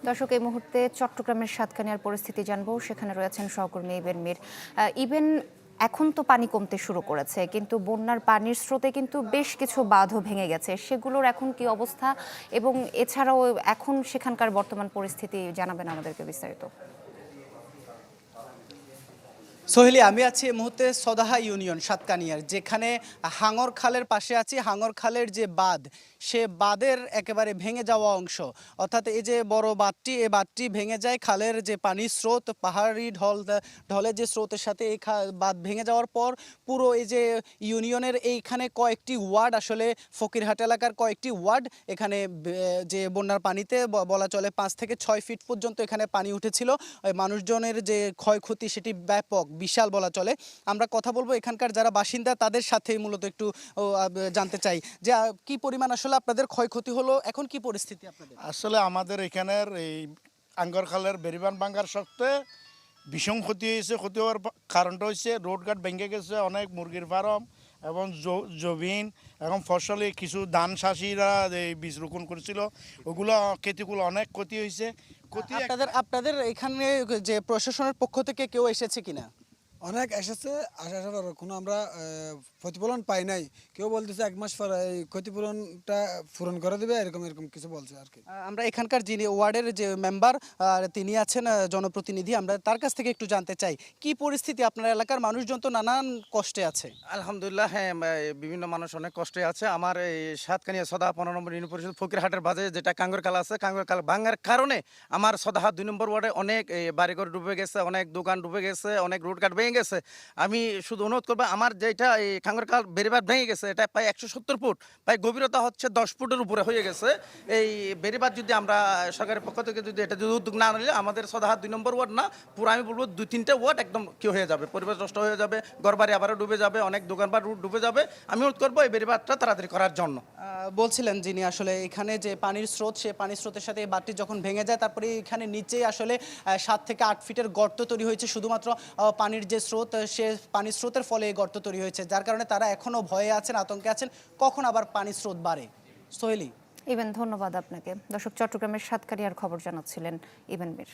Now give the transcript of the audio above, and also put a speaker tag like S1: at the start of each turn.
S1: দর্শক, এই মুহূর্তে চট্টগ্রামের সাতকানিয়ার পরিস্থিতি জানবো। সেখানে রয়েছেন সহকর্মী ইবেন মীর। ইবেন, এখন তো পানি কমতে শুরু করেছে, কিন্তু বন্যার পানির স্রোতে কিন্তু বেশ কিছু বাঁধও ভেঙে গেছে। সেগুলোর এখন কি অবস্থা, এবং এছাড়াও এখন সেখানকার বর্তমান পরিস্থিতি জানাবেন আমাদেরকে বিস্তারিত।
S2: সোহেলি, আমি আছি এই মুহূর্তে সদাহা ইউনিয়ন সাতকানিয়ার, যেখানে হাঙর খালের পাশে আছি। হাঙর খালের যে বাঁধ, সে বাঁধের একেবারে ভেঙে যাওয়া অংশ, অর্থাৎ এই যে বড় বাঁধটি, এই বাঁধটি ভেঙে যায়। খালের যে পানির স্রোত, পাহাড়ি ঢলের যে স্রোতের সাথে এই বাঁধ ভেঙে যাওয়ার পর পুরো এই যে ইউনিয়নের এইখানে কয়েকটি ওয়ার্ড, আসলে ফকিরহাট এলাকার কয়েকটি ওয়ার্ড, এখানে যে বন্যার পানিতে বলা চলে 5 থেকে 6 ফিট পর্যন্ত এখানে পানি উঠেছিল। মানুষজনের যে ক্ষয়ক্ষতি সেটি ব্যাপক, বিশাল বলা চলে। আমরা কথা বলবো এখানকার যারা বাসিন্দা, তাদের সাথে মূলত একটু জানতে চাই যে কি পরিমাণ আসলে আপনাদের ক্ষয়ক্ষতি হলো, এখন কি পরিস্থিতি আপনাদের?
S3: আসলে আমাদের এখানের এই আঙ্গর খালের বেরিবান ভাঙ্গার সত্ত্বে ভীষণ ক্ষতি হয়েছে। ক্ষতি হওয়ার কারণটা হচ্ছে রোডঘাট ভেঙে গেছে, অনেক মুরগির ফার্ম এবং জমিন এবং ফসলে কিছু ধান চাষিরা এই বীজ রোপণ করেছিল, ওগুলো ক্ষতিগুলো অনেক ক্ষতি হয়েছে।
S2: আপনাদের এখানে যে প্রশাসনের পক্ষ থেকে কেউ এসেছে কিনা?
S4: অনেক এসেছে, আসার পর কোনো আমরা প্রতিফলন পাই নাই। কেউ বলতেছে 1 মাস পর এই ক্ষতিপূরণটা পূরণ করে দেবে, এরকম এরকম কিছু বলছে আর কি।
S2: আমরা এখানকার যিনি ওয়ার্ডের যে মেম্বার, তিনি আছেন জনপ্রতিনিধি, আমরা তার কাছ থেকে একটু জানতে চাই কি পরিস্থিতি। আপনার এলাকার মানুষজন তো নানান কষ্টে আছে।
S5: আলহামদুলিল্লাহ, হ্যাঁ, বিভিন্ন মানুষ অনেক কষ্টে আছে। আমার এই সাতকানিয়া সদা 15 নম্বর ইউনিয়ন পরিষদ ফকিরহাটের বাজে যেটা কাঙ্গরকাল আছে, কাঙ্গরকাল ভাঙার কারণে আমার সদাহাট 2 নম্বর ওয়ার্ডে অনেক বাড়িঘর ডুবে গেছে, অনেক দোকান ডুবে গেছে, অনেক রোডঘাট ভেঙে গেছে। আমি শুধু অনুরোধ করবো, আমার যেটা এই কাঙ্গরকাল বেড়িবাঁধ ভেঙে গেছে, এটা প্রায় 170 ফুট, প্রায় গভীরতা হচ্ছে 10 ফুটের উপরে হয়ে গেছে। এই বেড়িবাঁধ যদি আমরা সরকারের পক্ষ থেকে যদি এটা যদি উদ্যোগ না নিলে, আমাদের সদাহাট 2 নম্বর ওয়ার্ড না, পুরো আমি বলবো 2-3টে ওয়ার্ড একদম কি হয়ে যাবে, পরিবেশ নষ্ট হয়ে যাবে, ঘরবাড়ি আবারও ডুবে যাবে, অনেক দোকানপাট ডুবে যাবে। আমি অনুরোধ করবো এই বেড়িবাঁধটা তাড়াতাড়ি করার জন্য।
S2: বলছিলেন যিনি, আসলে এখানে যে পানির স্রোত, সে পানির স্রোতের সাথে এই বাঁধটি যখন ভেঙে যায়, তারপরে এখানে নিচেই আসলে 7 থেকে 8 ফিটের গর্ত তৈরি হয়েছে। শুধুমাত্র পানির যে স্রোত, সে পানির স্রোতের ফলে এই গর্ত তৈরি হয়েছে, যার কারণে তারা এখনো ভয়ে আছেন, আতঙ্কে আছেন, কখন আবার পানির স্রোত বাড়ে। সোহেলি।
S1: ইবেন, ধন্যবাদ আপনাকে। দর্শক, চট্টগ্রামের সাতকানিয়ার খবর জানাচ্ছিলেন ইবেন মীর।